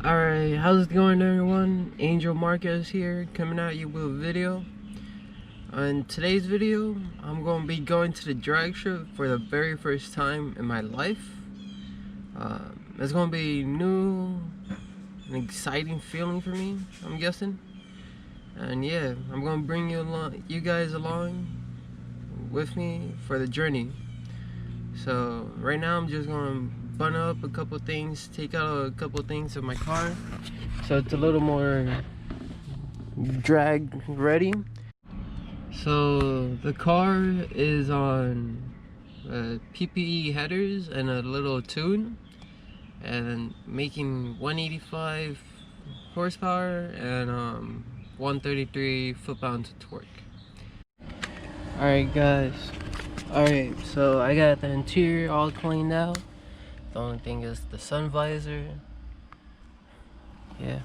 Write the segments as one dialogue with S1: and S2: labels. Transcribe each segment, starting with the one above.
S1: Alright, how's it going everyone? Angel Marquez here, coming at you with a video. In today's video, I'm going to be going to the drag strip for the very first time in my life. It's going to be new, an exciting feeling for me, I'm guessing. And yeah, I'm going to bring you guys along with me for the journey. So right now I'm just going to button up a couple things, take out a couple things of my car so it's a little more drag ready. So the car is on PPE headers and a little tune, and making 185 horsepower and 133 foot-pounds of torque. Alright guys, alright, so I got the interior all cleaned out. The only thing is the sun visor. Yeah.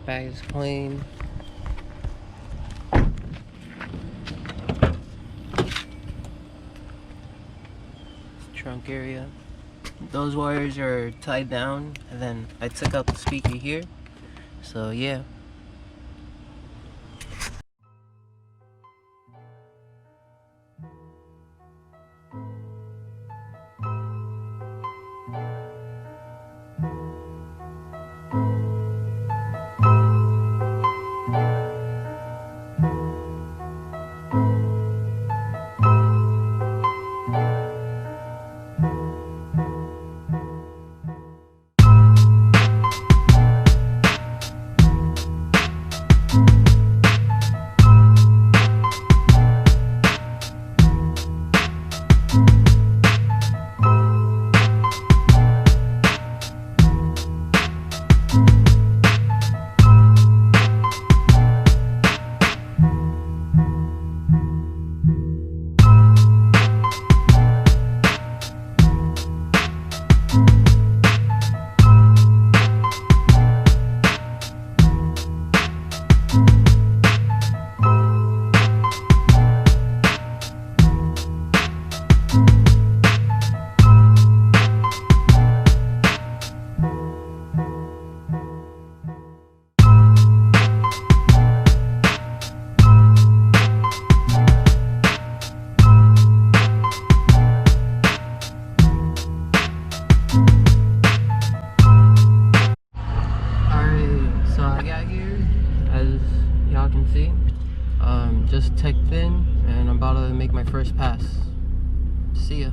S1: Bag is clean. Trunk area. Those wires are tied down, and then I took out the speaker here. So yeah. Y'all can see, just checked in and I'm about to make my first pass. See ya.